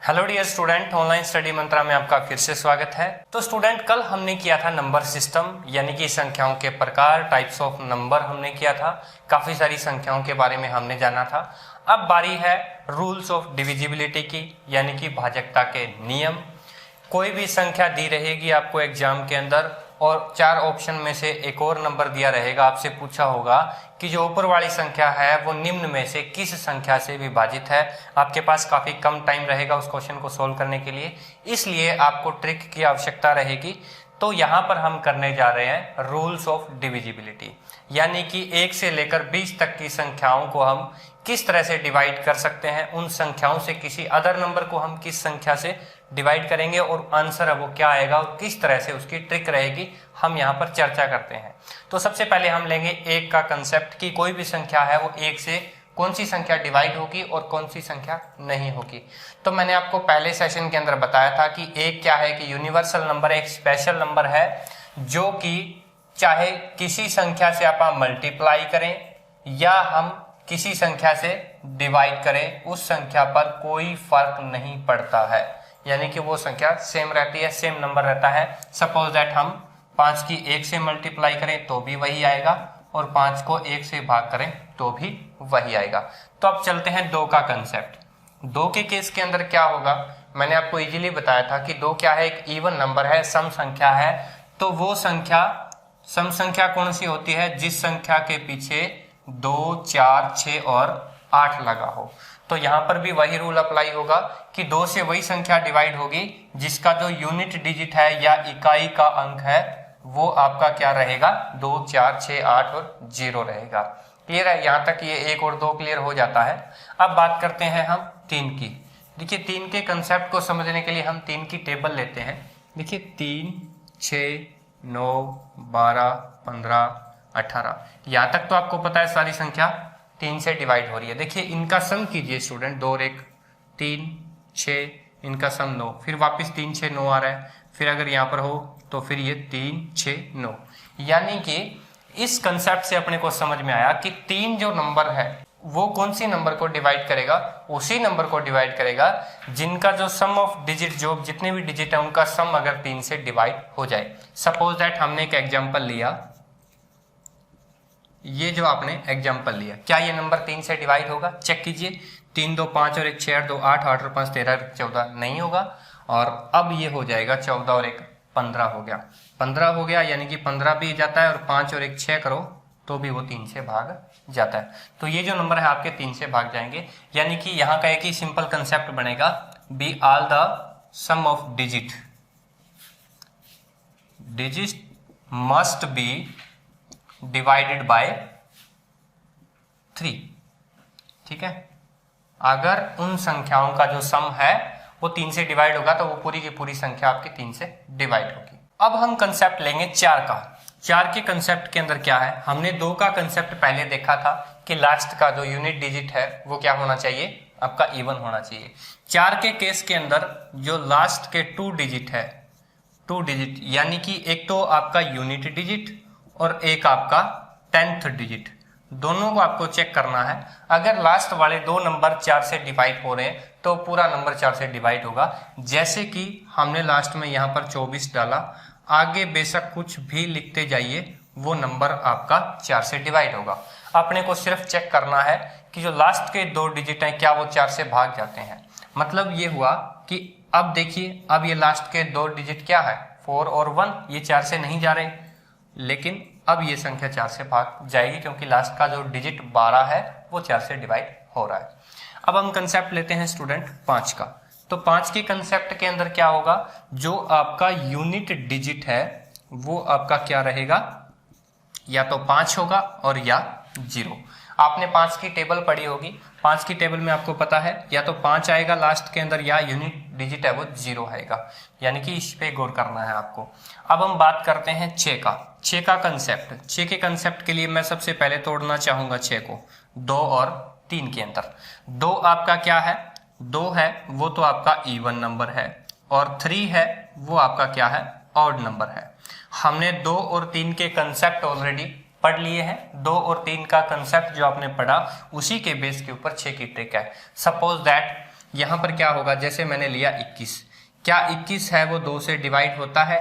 Hello dear student, online study Mantra में आपका फिर से स्वागत है। तो स्टूडेंट, कल हमने किया था नंबर सिस्टम यानी कि संख्याओं के प्रकार, टाइप्स ऑफ नंबर हमने किया था। काफी सारी संख्याओं के बारे में हमने जाना था। अब बारी है रूल्स ऑफ डिविजिबिलिटी की, यानी कि भाजकता के नियम। कोई भी संख्या दी रहेगी आपको एग्जाम के अंदर और चार ऑप्शन में से एक और नंबर दिया रहेगा। आपसे पूछा होगा कि जो ऊपर वाली संख्या है वो निम्न में से किस संख्या से विभाजित है। आपके पास काफी कम टाइम रहेगा उस क्वेश्चन को सोल्व करने के लिए, इसलिए आपको ट्रिक की आवश्यकता रहेगी। तो यहाँ पर हम करने जा रहे हैं रूल्स ऑफ डिविजिबिलिटी, यानी कि 1 से लेकर 20 तक की संख्याओं को हम किस तरह से डिवाइड कर सकते हैं, उन संख्याओं से किसी अदर नंबर को हम किस संख्या से डिवाइड करेंगे और आंसर है वो क्या आएगा और किस तरह से उसकी ट्रिक रहेगी, हम यहाँ पर चर्चा करते हैं। तो सबसे पहले हम लेंगे 1 का कंसेप्ट कि कोई भी संख्या है वो 1 से कौन सी संख्या डिवाइड होगी और कौन सी संख्या नहीं होगी। तो मैंने आपको पहले सेशन के अंदर बताया था कि 1 क्या है कि यूनिवर्सल नंबर, एक स्पेशल नंबर है जो कि चाहे किसी संख्या से आप मल्टीप्लाई करें या हम किसी संख्या से डिवाइड करें, उस संख्या पर कोई फर्क नहीं पड़ता है, यानी कि वो संख्या सेम रहती है, सेम नंबर रहता है। सपोज दैट हम 5 की 1 से मल्टीप्लाई करें तो भी वही आएगा और 5 को 1 से भाग करें तो भी वही आएगा। तो अब चलते हैं 2 का कंसेप्ट। 2 के केस के अंदर क्या होगा, मैंने आपको इजीली बताया था कि 2 क्या है, एक इवन नंबर है, सम संख्या है। तो वो संख्या सम संख्या कौन सी होती है, जिस संख्या के पीछे 2, 4, 6 और 8 लगा हो। तो यहाँ पर भी वही रूल अप्लाई होगा कि 2 से वही संख्या डिवाइड होगी जिसका जो यूनिट डिजिट है या इकाई का अंक है वो आपका क्या रहेगा, 2, 4, 6, 8 और 0 रहेगा। क्लियर है, यहाँ तक ये 1 और 2 क्लियर हो जाता है। अब बात करते हैं हम 3 की। देखिए 3 के कंसेप्ट को समझने के लिए हम 3 की टेबल लेते हैं। देखिए 3, 6, 9, 12, 15, 18, यहाँ तक तो आपको पता है सारी संख्या 3 से डिवाइड हो रही है। देखिए इनका सम कीजिए स्टूडेंट, 2 और 1 3, 6, इनका सम 9, फिर वापस 3, 6, 9 आ रहा है, फिर अगर यहाँ पर हो तो फिर ये 3, 6, 9। यानी कि इस कंसेप्ट से अपने को समझ में आया कि 3 जो नंबर है वो कौन सी नंबर को डिवाइड करेगा, उसी नंबर को डिवाइड करेगा जिनका जो सम ऑफ डिजिट, जो जितने भी डिजिट है उनका सम अगर 3 से डिवाइड हो जाए। सपोज दैट हमने एक एग्जांपल लिया, ये जो आपने एग्जांपल लिया, क्या ये नंबर 3 से डिवाइड होगा? चेक कीजिए। 3, 2, 5 और 1 6, 8, 2, 8, 8 और 5 13, 14 नहीं होगा। और अब ये हो जाएगा 14 और 1 15 हो गया, 15 हो गया, यानी कि 15 भी जाता है और 5 और 1 6 करो तो भी वो 3 से भाग जाता है। तो ये जो नंबर है आपके 3 से भाग जाएंगे, यानी कि यहाँ का एक ही सिंपल कंसेप्ट बनेगा, be all the sum of digit must be divided by 3। ठीक है, अगर उन संख्याओं का जो सम है वो 3 से डिवाइड होगा तो वो पूरी की पूरी संख्या आपकी 3 से डिवाइड होगी। अब हम कंसेप्ट लेंगे 4 का। 4 के कंसेप्ट के अंदर क्या है, हमने 2 का कंसेप्ट पहले देखा था कि लास्ट का जो यूनिट डिजिट है वो क्या होना चाहिए, आपका इवन होना चाहिए। 4 के केस के अंदर जो लास्ट के 2 डिजिट है, 2 डिजिट यानी कि एक तो आपका यूनिट डिजिट और एक आपका 10th डिजिट, दोनों को आपको चेक करना है। अगर लास्ट वाले 2 नंबर 4 से डिवाइड हो रहे हैं तो पूरा नंबर 4 से डिवाइड होगा। जैसे कि हमने लास्ट में यहाँ पर 24 डाला, आगे बेशक कुछ भी लिखते जाइए वो नंबर आपका 4 से डिवाइड होगा। अपने को सिर्फ चेक करना है कि जो लास्ट के 2 डिजिट हैं क्या वो 4 से भाग जाते हैं। मतलब ये हुआ कि अब देखिए, अब ये लास्ट के 2 डिजिट क्या है, 4 और 1, ये 4 से नहीं जा रहे, लेकिन अब ये संख्या 4 से भाग जाएगी क्योंकि लास्ट का जो डिजिट 12 है वो 4 से डिवाइड हो रहा है। अब हम कंसेप्ट लेते हैं स्टूडेंट 5 का। तो 5 के कंसेप्ट के अंदर क्या होगा, जो आपका यूनिट डिजिट है वो आपका क्या रहेगा, या तो 5 होगा और या 0। आपने 5 की टेबल पढ़ी होगी, 5 की टेबल में आपको पता है या तो 5 आएगा लास्ट के अंदर या यूनिट डिजिट है वो 0 आएगा, यानी कि इस पे गौर करना है आपको। अब हम बात करते हैं 6 का। 6 का कंसेप्ट, 6 के कंसेप्ट के लिए मैं सबसे पहले तोड़ना चाहूंगा 6 को 2 और 3 के अंदर। 2 आपका क्या है, 2 है वो तो आपका इवन नंबर है और 3 है वो आपका क्या है, ऑड नंबर है। हमने 2 और 3 के कंसेप्ट ऑलरेडी पढ़ लिए हैं। 2 और 3 का कंसेप्ट जो आपने पढ़ा उसी के बेस के ऊपर 6 की ट्रिक है। सपोज दैट यहाँ पर क्या होगा, जैसे मैंने लिया 21, क्या 21 है वो 2 से डिवाइड होता है?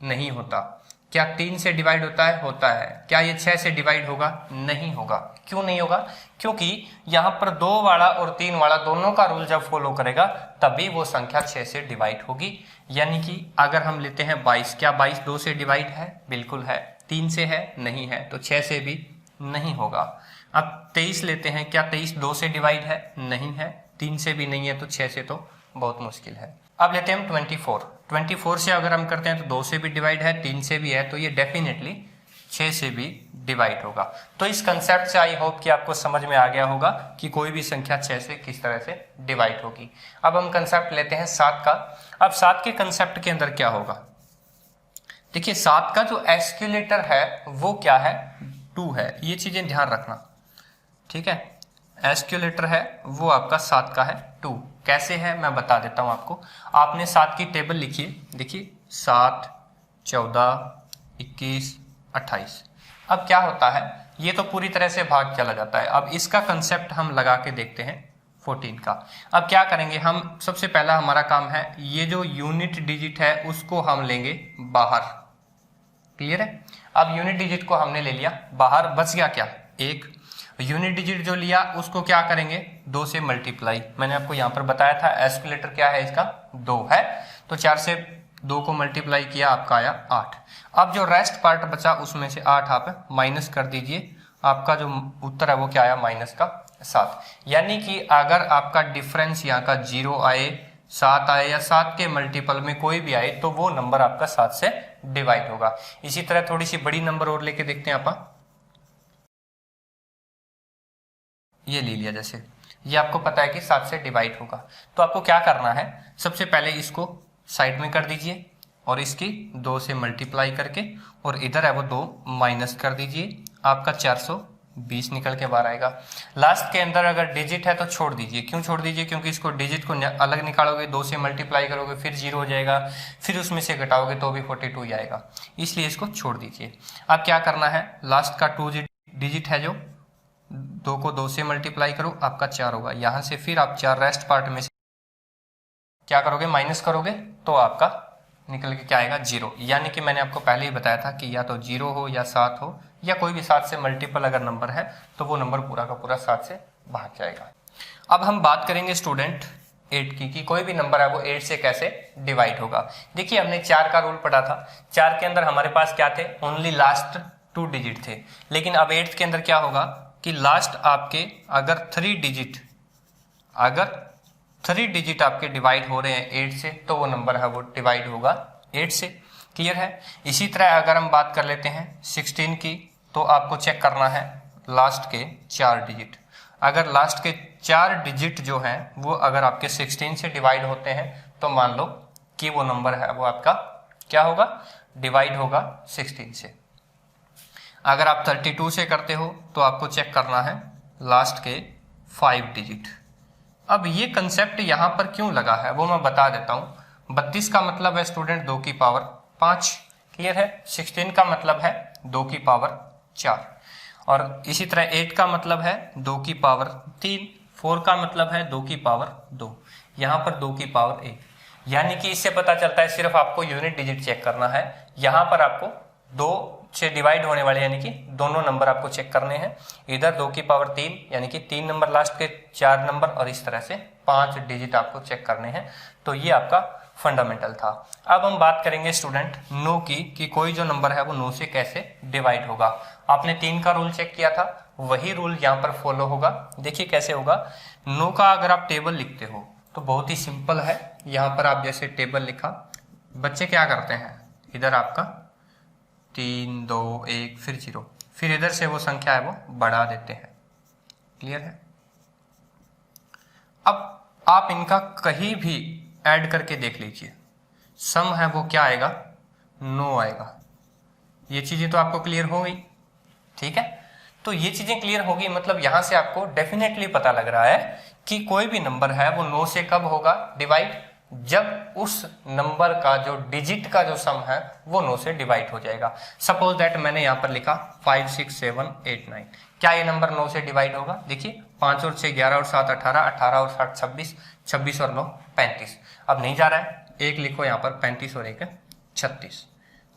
नहीं होता। क्या 3 से डिवाइड होता है? होता है। क्या ये 6 से डिवाइड होगा? नहीं होगा। क्यों नहीं होगा? क्योंकि यहाँ पर 2 वाला और 3 वाला दोनों का रूल जब फॉलो करेगा तभी वो संख्या 6 से डिवाइड होगी। यानी कि अगर हम लेते हैं 22, क्या 22 2 से डिवाइड है? बिल्कुल है। 3 से है? नहीं है। तो 6 से भी नहीं होगा। अब 23 लेते हैं, क्या 23 2 से डिवाइड है? नहीं है। 3 से भी नहीं है, तो 6 से तो बहुत मुश्किल है। अब लेते हैं हम 24। 24 से अगर हम करते हैं तो 2 से भी डिवाइड है, 3 से भी है, तो ये डेफिनेटली 6 से भी डिवाइड होगा। तो इस कंसेप्ट से आई होप कि आपको समझ में आ गया होगा कि कोई भी संख्या 6 से किस तरह से डिवाइड होगी। अब हम कंसेप्ट लेते हैं 7 का। अब 7 के कंसेप्ट के अंदर क्या होगा, देखिए 7 का जो एस्क्यूलेटर है वो क्या है? 2 है। ये चीजें ध्यान रखना, ठीक है। एस्क्यूलेटर है वो आपका 7 का है 2। कैसे है मैं बता देता हूं आपको। आपने 7 की टेबल लिखी है, देखिए 7, 14, 21, 28। अब क्या होता है, ये तो पूरी तरह से भाग चला जाता है। अब इसका कंसेप्ट हम लगा के देखते हैं 14 का। अब क्या करेंगे हम, सबसे पहला हमारा काम है ये जो यूनिट डिजिट है उसको हम लेंगे बाहर। क्लियर है? अब यूनिट डिजिट को हमने ले लिया बाहर, बच गया क्या? 1। यूनिट डिजिट जो लिया उसको क्या करेंगे? 2 से मल्टीप्लाई। मैंने आपको यहां पर बताया था एस्केलेटर क्या है इसका? 2 है। तो 4 से 2 को मल्टीप्लाई किया, आपका आया 8। अब जो रेस्ट पार्ट बचा उसमें से 8 आप माइनस कर दीजिए, आपका जो उत्तर है वो क्या आया? माइनस का 7। यानी कि अगर आपका डिफरेंस यहाँ का 0 आए, 7 आए या 7 के मल्टीपल में कोई भी आए तो वो नंबर आपका 7 से डिवाइड होगा। इसी तरह थोड़ी सी बड़ी नंबर और लेके देखते हैं आप। ये ले लिया, जैसे ये आपको पता है कि 7 से डिवाइड होगा, तो आपको क्या करना है, सबसे पहले इसको साइड में कर दीजिए और इसकी 2 से मल्टीप्लाई करके और इधर है वो 2 माइनस कर दीजिए, आपका 420 निकल के बाहर आएगा। लास्ट के अंदर अगर डिजिट है तो छोड़ दीजिए। क्यों छोड़ दीजिए? क्योंकि इसको डिजिट को अलग निकालोगे, 2 से मल्टीप्लाई करोगे फिर 0 हो जाएगा, फिर उसमें से घटाओगे तो भी 42 ही आएगा, इसलिए इसको छोड़ दीजिए। अब क्या करना है, लास्ट का 2 डिजिट है जो 2 को 2 से मल्टीप्लाई करो, आपका 4 होगा। यहां से फिर आप 4 रेस्ट पार्ट में से क्या करोगे? माइनस करोगे, तो आपका निकल के क्या आएगा? 0। यानी कि मैंने आपको पहले ही बताया था कि या तो 0 हो या 7 हो या कोई भी 7 से मल्टीपल अगर नंबर है तो वो नंबर पूरा का पूरा 7 से भाग जाएगा। अब हम बात करेंगे स्टूडेंट 8 की, कि कोई भी नंबर है वो 8 से कैसे डिवाइड होगा। देखिए हमने 4 का रूल पढ़ा था। 4 के अंदर हमारे पास क्या थे? ओनली लास्ट 2 डिजिट थे। लेकिन अब 8 के अंदर क्या होगा कि लास्ट आपके अगर 3 डिजिट आपके डिवाइड हो रहे हैं 8 से, तो वो नंबर है वो डिवाइड होगा 8 से। क्लियर है? इसी तरह अगर हम बात कर लेते हैं 16 की, तो आपको चेक करना है लास्ट के 4 डिजिट। अगर लास्ट के 4 डिजिट जो हैं वो अगर आपके 16 से डिवाइड होते हैं तो मान लो कि वो नंबर है वो आपका क्या होगा? डिवाइड होगा 16 से। अगर आप 32 से करते हो तो आपको चेक करना है लास्ट के 5 डिजिट। अब ये कंसेप्ट यहां पर क्यों लगा है वो मैं बता देता हूं। 32 का मतलब है स्टूडेंट 2 की पावर 5। क्लियर है? 16 का मतलब है 2 की पावर 4 और इसी तरह 8 का मतलब है 2 की पावर 3, 4 का मतलब है 2 की पावर 2, यहां पर 2 की पावर 1। यानी कि इससे पता चलता है सिर्फ आपको यूनिट डिजिट चेक करना है। यहां पर आपको 2 से डिवाइड होने वाले यानी कि दोनों नंबर आपको चेक करने हैं। इधर 2 की पावर 3 यानी कि 3 नंबर लास्ट के 4 नंबर और इस तरह से 5 डिजिट आपको चेक करने हैं। तो ये आपका फंडामेंटल था। अब हम बात करेंगे स्टूडेंट 9 की, कि कोई जो नंबर है वो 9 से कैसे डिवाइड होगा। आपने 3 का रूल चेक किया था, वही रूल यहाँ पर फॉलो होगा। देखिए कैसे होगा। 9 का अगर आप टेबल लिखते हो तो बहुत ही सिंपल है। यहाँ पर आप जैसे टेबल लिखा, बच्चे क्या करते हैं, इधर आपका 3, 2, 1 फिर 0, फिर इधर से वो संख्या है वो बढ़ा देते हैं। क्लियर है? अब आप इनका कहीं भी ऐड करके देख लीजिए, सम है वो क्या आएगा? 9 आएगा। ये चीजें तो आपको क्लियर हो गई, ठीक है। तो ये चीजें क्लियर होगी, मतलब यहां से आपको डेफिनेटली पता लग रहा है कि कोई भी नंबर है वो 9 से कब होगा डिवाइड? जब उस नंबर का जो डिजिट का जो सम है वो 9 से डिवाइड हो जाएगा। सपोज दैट मैंने यहां पर लिखा 5, 6, 7, 8, 9। क्या ये नंबर 9 से डिवाइड होगा? देखिए 5 और 6 11 और 7 18, 18 और 7 26, 26 और 9 35। अब नहीं जा रहा है, एक लिखो यहाँ पर 35 और 1 36।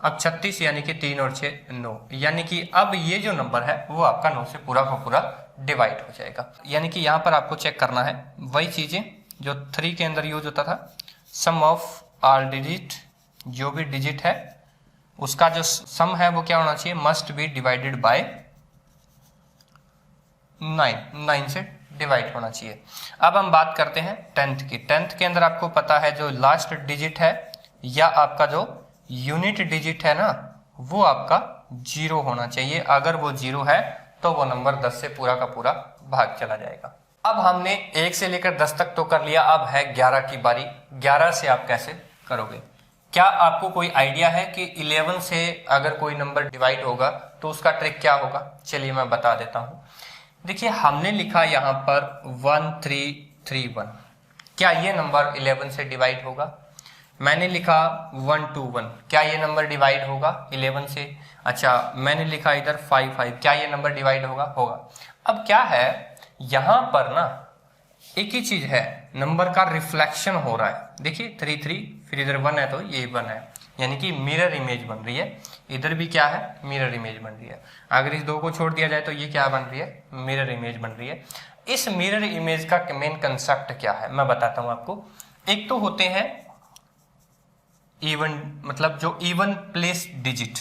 अब 36 यानी कि 3 और 6 9, यानी कि अब ये जो नंबर है वो आपका 9 से पूरा का पूरा डिवाइड हो जाएगा। यानी कि यहाँ पर आपको चेक करना है वही चीजें जो 3 के अंदर यूज होता था, सम ऑफ ऑल डिजिट, जो भी डिजिट है उसका जो सम है वो क्या होना चाहिए, मस्ट बी डिवाइडेड बाय 9 से डिवाइड होना चाहिए। अब हम बात करते हैं 10th की। 10th के अंदर आपको पता है जो लास्ट डिजिट है या आपका जो यूनिट डिजिट है ना, वो आपका 0 होना चाहिए। अगर वो 0 है तो वो नंबर 10 से पूरा का पूरा भाग चला जाएगा। अब हमने 1 से लेकर 10 तक तो कर लिया, अब है 11 की बारी। 11 से आप कैसे करोगे? क्या आपको कोई आइडिया है कि 11 से अगर कोई नंबर डिवाइड होगा तो उसका ट्रिक क्या होगा? चलिए मैं बता देता हूं। देखिए हमने लिखा यहां पर 1331, क्या ये नंबर 11 से डिवाइड होगा? मैंने लिखा 121, क्या ये नंबर डिवाइड होगा 11 से? अच्छा, मैंने लिखा इधर 55, क्या ये नंबर डिवाइड होगा? होगा। अब क्या है यहां पर ना, एक ही चीज है, नंबर का रिफ्लेक्शन हो रहा है। देखिए 33, फिर इधर 1 है तो ये 1 है, यानी कि मिरर इमेज बन रही है। इधर भी क्या है, मिरर इमेज बन रही है। अगर इस 2 को छोड़ दिया जाए तो ये क्या बन रही है, मिरर इमेज बन रही है। इस मिरर इमेज का मेन कंसेप्ट क्या है मैं बताता हूं आपको। एक तो होते हैं इवन, मतलब जो even place digit,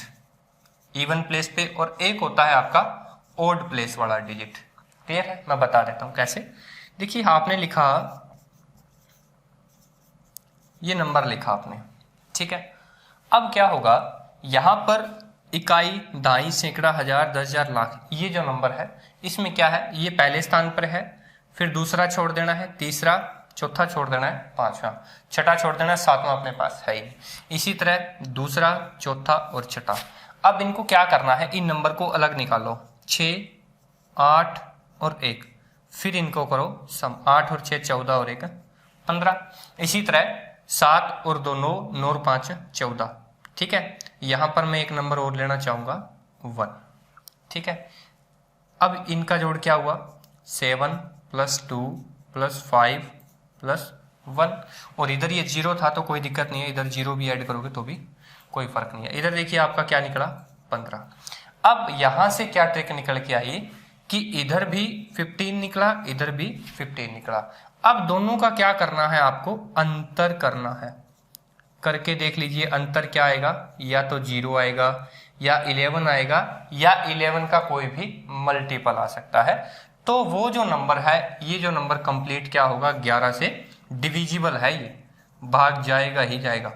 even place पे, और एक होता है आपका ओड प्लेस वाला डिजिट। क्लियर है? मैं बता देता हूं कैसे। देखिए आपने लिखा, ये नंबर लिखा आपने, ठीक है। अब क्या होगा, यहां पर इकाई, दाई, सैकड़ा, हजार, 10,000, लाख, ये जो नंबर है इसमें क्या है, ये पहले स्थान पर है, फिर दूसरा छोड़ देना है, तीसरा, चौथा छोड़ देना है, पांचवा, छठा छोड़ देना है, सातवां अपने पास है ही। इसी तरह दूसरा, चौथा और छठा। अब इनको क्या करना है, इन नंबर को अलग निकालो, 6, 8 और 1, फिर इनको करो सम, 8 और 6 14 और 1 15। इसी तरह 7 और 2 9, 9 और 5 14। ठीक है, यहां पर मैं एक नंबर और लेना चाहूंगा 1। ठीक है, अब इनका जोड़ क्या हुआ, 7 + 2 + 5 + 1, और इधर ये 0 था तो कोई दिक्कत नहीं है, इधर 0 भी ऐड करोगे तो भी कोई फर्क नहीं है। इधर देखिए आपका क्या निकला, 15। अब यहां से क्या ट्रिक निकल के आई कि इधर भी 15 निकला, इधर भी 15 निकला। अब दोनों का क्या करना है, आपको अंतर करना है। करके देख लीजिए अंतर क्या आएगा, या तो 0 आएगा, या 11 आएगा, या 11 का कोई भी मल्टीपल आ सकता है। तो वो जो नंबर है, ये जो नंबर कंप्लीट क्या होगा, 11 से डिविजिबल है, ये भाग जाएगा ही जाएगा,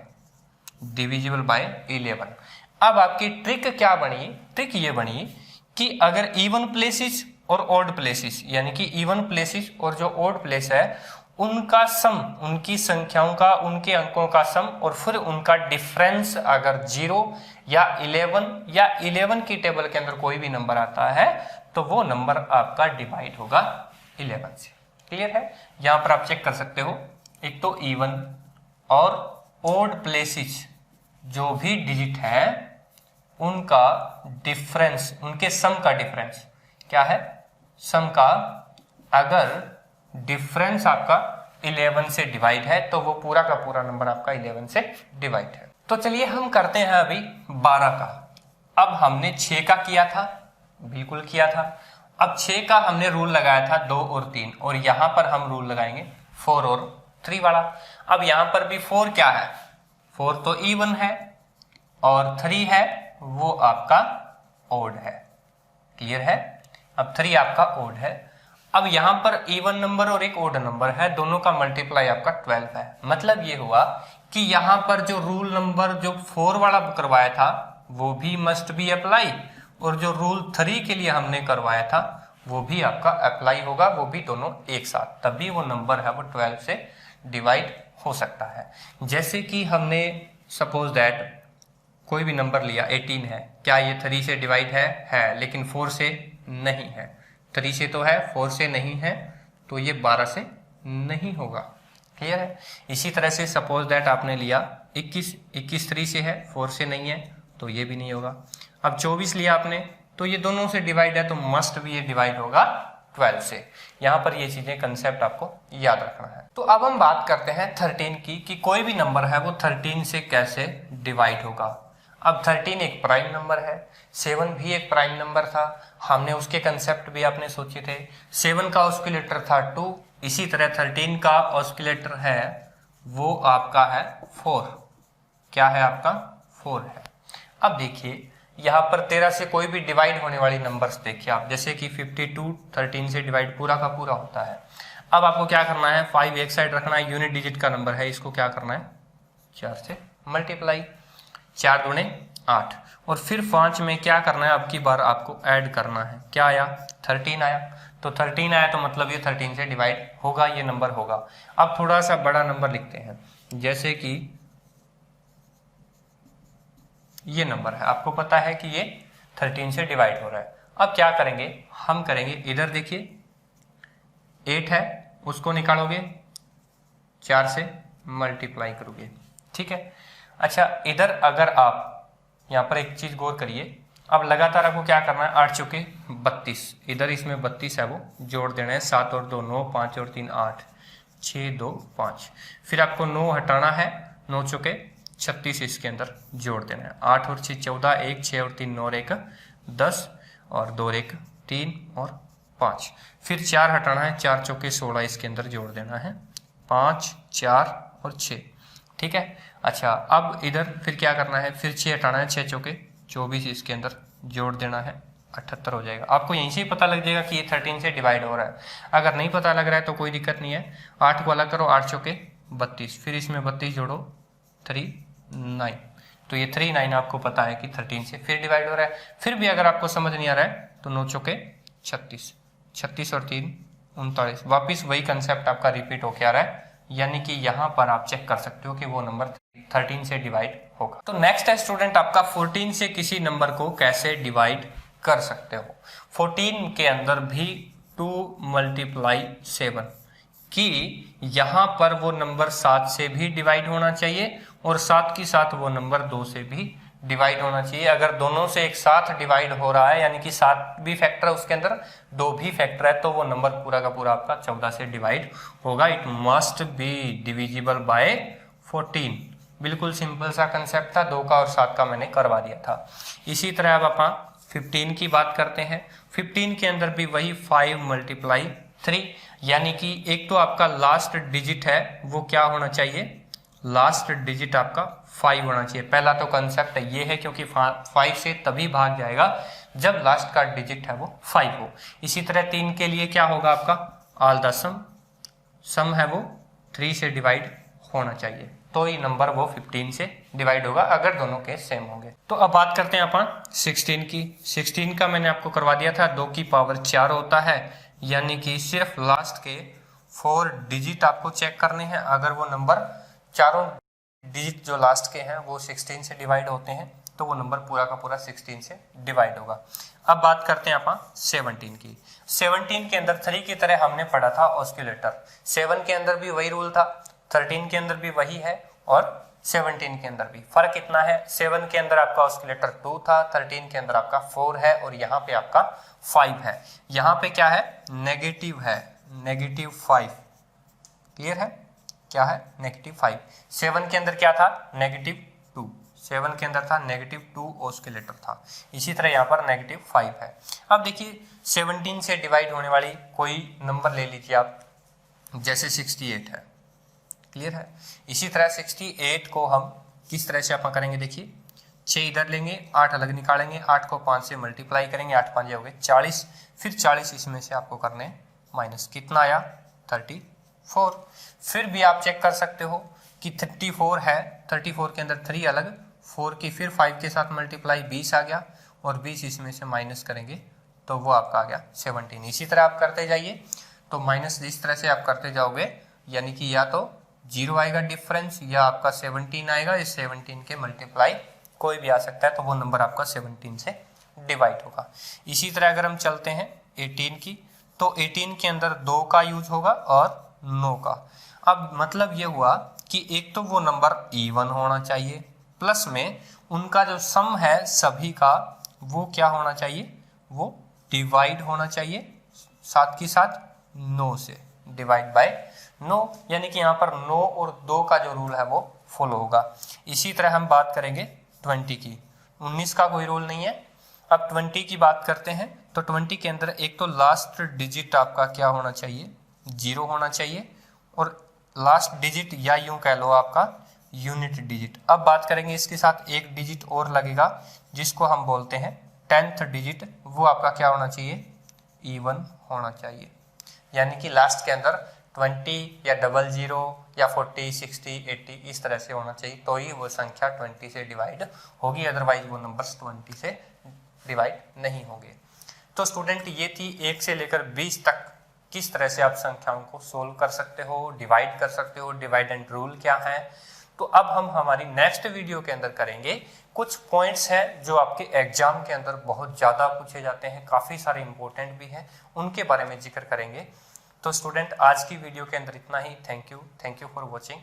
डिविजिबल बाय 11। अब आपकी ट्रिक क्या बनी, ट्रिक ये बनी कि अगर इवन प्लेसेस और ऑड प्लेसेस, यानी कि इवन प्लेसेस और जो ऑड प्लेस है उनका सम, उनकी संख्याओं का, उनके अंकों का सम, और फिर उनका डिफरेंस अगर 0 या 11 या 11 की टेबल के अंदर कोई भी नंबर आता है तो वो नंबर आपका डिवाइड होगा 11 से। क्लियर है? यहां पर आप चेक कर सकते हो, एक तो इवन और ऑड प्लेसेस जो भी डिजिट है उनका डिफरेंस, उनके सम का डिफरेंस क्या है, सम का अगर डिफरेंस आपका 11 से डिवाइड है तो वो पूरा का पूरा नंबर आपका 11 से डिवाइड है। तो चलिए हम करते हैं अभी 12 का। अब हमने 6 का किया था, बिल्कुल किया था। अब 6 का हमने रूल लगाया था 2 और 3, और यहां पर हम रूल लगाएंगे 4 और 3 वाला। अब यहां पर भी 4 क्या है, 4 तो इवन है, और 3 है वो आपका ओड है। क्लियर है? अब 3 आपका ओड है। अब यहां पर इवन नंबर और एक ओड नंबर है, दोनों का मल्टीप्लाई आपका 12 है। मतलब ये हुआ कि यहां पर जो रूल नंबर जो 4 वाला करवाया था वो भी मस्ट बी अप्लाई, और जो रूल 3 के लिए हमने करवाया था वो भी आपका अप्लाई होगा, वो भी दोनों एक साथ, तभी वो नंबर है वो 12 से डिवाइड हो सकता है। जैसे कि हमने सपोज दैट कोई भी नंबर लिया 18 है, क्या ये 3 से डिवाइड है, लेकिन 4 से नहीं है। 3 से तो है, 4 से नहीं है, तो ये 12 से नहीं होगा। क्लियर है? इसी तरह से सपोज दैट आपने लिया 21 3 से है, 4 से नहीं है, तो ये भी नहीं होगा। अब 24 लिया आपने, तो ये दोनों से डिवाइड है तो मस्ट भी ये डिवाइड होगा 12 से। यहाँ पर ये चीजें कंसेप्ट आपको याद रखना है। तो अब हम बात करते हैं 13 की, कि कोई भी नंबर है वो 13 से कैसे डिवाइड होगा। अब 13 एक प्राइम नंबर है, 7 भी एक प्राइम नंबर था, हमने उसके कंसेप्ट भी आपने सोचे थे। 7 का ऑस्किलेटर था 2, इसी तरह 13 का ऑस्किलेटर है वो आपका है 4। क्या है आपका? 4 है। अब देखिए यहाँ पर 13 से कोई भी डिवाइड होने वाली नंबर्स देखिए आप, जैसे कि 52 13 से डिवाइड पूरा का पूरा होता है। अब आपको क्या करना है, 5 एक साइड रखना है, यूनिट डिजिट का नंबर है, इसको क्या करना है 4 से मल्टीप्लाई, 4 दूने 8, और फिर 5 में क्या करना है, अब की बार आपको ऐड करना है। क्या आया? 13 आया। तो 13 आया तो मतलब ये 13 से डिवाइड होगा, ये नंबर होगा। अब थोड़ा सा बड़ा नंबर लिखते हैं, जैसे कि ये नंबर है, आपको पता है कि ये 13 से डिवाइड हो रहा है। अब क्या करेंगे, हम करेंगे इधर देखिए 8 है, उसको निकालोगे 4 से मल्टीप्लाई करोगे, ठीक है। अच्छा इधर अगर आप यहाँ पर एक चीज गौर करिए, अब लगातार आपको क्या करना है, 8 चौके 32, इधर इसमें 32 है वो जोड़ देना है, 7 और 2 9, 5 और 3 8, 6 2 5, फिर आपको 9 हटाना है, 9 चौके 36 इसके अंदर जोड़ देना है, 8 और 6 14, 1 6 और 3 9 और 1 10, और 2 और 1 3 और 5, फिर 4 हटाना है, 4 चौके 16 इसके अंदर जोड़ देना है, 5 4 और 6, ठीक है। अच्छा अब इधर फिर क्या करना है, फिर 6 हटाना है, 6 चौके 24 इसके अंदर जोड़ देना है, 78 हो जाएगा। आपको यहीं से ही पता लग जाएगा कि ये 13 से डिवाइड हो रहा है। अगर नहीं पता लग रहा है तो कोई दिक्कत नहीं है, 8 को अलग करो, 8 चौके 32, फिर इसमें 32 जोड़ो 3 9, तो ये 3 9 आपको पता है कि 13 से फिर डिवाइड हो रहा है। फिर भी अगर आपको समझ नहीं आ रहा है तो 9 चौके 36, 36 और 3 39, वापिस वही कंसेप्ट आपका रिपीट होके आ रहा है, यानी कि यहाँ पर आप चेक कर सकते हो कि वो नंबर 13 से डिवाइड होगा। तो नेक्स्ट है स्टूडेंट आपका 14 से किसी नंबर को कैसे डिवाइड कर सकते हो। 14 के अंदर भी 2 × 7 कि यहाँ पर वो नंबर 7 से भी डिवाइड होना चाहिए और साथ के साथ वो नंबर 2 से भी डिवाइड होना चाहिए। अगर दोनों से एक साथ डिवाइड हो रहा है, यानी कि 7 भी फैक्टर है उसके अंदर, 2 भी फैक्टर है, तो वो नंबर पूरा का पूरा आपका 14 से डिवाइड होगा। It must be divisible by 14। बिल्कुल सिंपल सा कंसेप्ट था, 2 का और 7 का मैंने करवा दिया था। इसी तरह अब अपन 15 की बात करते हैं। 15 के अंदर भी वही 5 × 3, यानी कि एक तो आपका लास्ट डिजिट है वो क्या होना चाहिए, लास्ट डिजिट आपका 5 होना चाहिए। पहला तो कंसेप्ट ये है क्योंकि 5 से तभी भाग जाएगा जब लास्ट का डिजिट है वो 5 हो। इसी तरह 3 के लिए क्या होगा आपका, ऑल द सम है वो 3 से डिवाइड होना चाहिए, तो ये नंबर वो 15 से डिवाइड होगा अगर दोनों के सेम होंगे। तो अब बात करते हैं अपन 16 की। 16 का मैंने आपको करवा दिया था, 2 की पावर 4 होता है, यानी कि सिर्फ लास्ट के 4 डिजिट आपको चेक करने हैं। अगर वो नंबर चारों डिजिट जो लास्ट के हैं वो 16 से डिवाइड होते हैं तो वो नंबर पूरा का पूरा 16 से डिवाइड होगा। अब बात करते हैं अपन 17 की। 17 के अंदर 3 की तरह हमने पढ़ा था ऑस्किलेटर। 7 के अंदर भी वही रूल था, 13 के अंदर भी वही है और 17 के अंदर भी। फर्क कितना है, 7 के अंदर आपका ऑस्किलेटर 2 था, 13 के अंदर आपका 4 है और यहाँ पे आपका 5 है। यहाँ पे क्या है, नेगेटिव है, -5। क्लियर है, क्या है, -5। 7 के अंदर क्या था, -2। 7 के अंदर था -2 ऑस्किलेटर था। इसी तरह यहाँ पर -5 है। अब देखिए 17 से डिवाइड होने वाली कोई नंबर ले लीजिए आप, जैसे 68 है। क्लियर है। इसी तरह 68 को हम किस तरह से अपन करेंगे, देखिए 6 इधर लेंगे, 8 अलग निकालेंगे, 8 को 5 से मल्टीप्लाई करेंगे, 8 5 हो गए 40, फिर 40 इसमें से आपको करने माइनस, कितना आया 34। फिर भी आप चेक कर सकते हो कि 34 है, 34 के अंदर 3 अलग, 4 की फिर 5 के साथ मल्टीप्लाई 20 आ गया और 20 इसमें से माइनस करेंगे तो वो आपका आ गया 17। इसी तरह आप करते जाइए, तो माइनस जिस तरह से आप करते जाओगे यानी कि या तो 0 आएगा डिफरेंस या आपका 17 आएगा। इस 17 के मल्टीप्लाई कोई भी आ सकता है तो वो नंबर आपका 17 से डिवाइड होगा। इसी तरह अगर हम चलते हैं 18 की, तो 18 के अंदर 2 का यूज होगा और 9 का। अब मतलब ये हुआ कि एक तो वो नंबर इवन होना चाहिए, प्लस में उनका जो सम है सभी का वो क्या होना चाहिए, वो डिवाइड होना चाहिए साथ के साथ 9 से, डिवाइड बाय 9, यानी कि यहाँ पर 9 और 2 का जो रूल है वो फॉलो होगा। इसी तरह हम बात करेंगे 20 की। 19 का कोई रूल नहीं है। अब 20 की बात करते हैं तो 20 के अंदर एक तो लास्ट डिजिट आपका क्या होना चाहिए, 0 होना चाहिए, और लास्ट डिजिट या यूं कह लो आपका यूनिट डिजिट। अब बात करेंगे इसके साथ एक डिजिट और लगेगा जिसको हम बोलते हैं 10th डिजिट, वो आपका क्या होना चाहिए, इवन होना चाहिए। यानी कि लास्ट के अंदर 20 या 00 या 40, 60, 80 इस तरह से होना चाहिए, तो ही वो संख्या 20 से डिवाइड होगी, अदरवाइज वो नंबर्स 20 से डिवाइड नहीं होंगे। तो स्टूडेंट ये थी 1 से लेकर 20 तक किस तरह से आप संख्याओं को सोल्व कर सकते हो, डिवाइड कर सकते हो, डिवाइड एंड रूल क्या है। तो अब हम हमारी नेक्स्ट वीडियो के अंदर करेंगे कुछ पॉइंट्स हैं जो आपके एग्जाम के अंदर बहुत ज़्यादा पूछे जाते हैं, काफ़ी सारे इंपॉर्टेंट भी हैं, उनके बारे में जिक्र करेंगे। तो स्टूडेंट आज की वीडियो के अंदर इतना ही। Thank you for watching.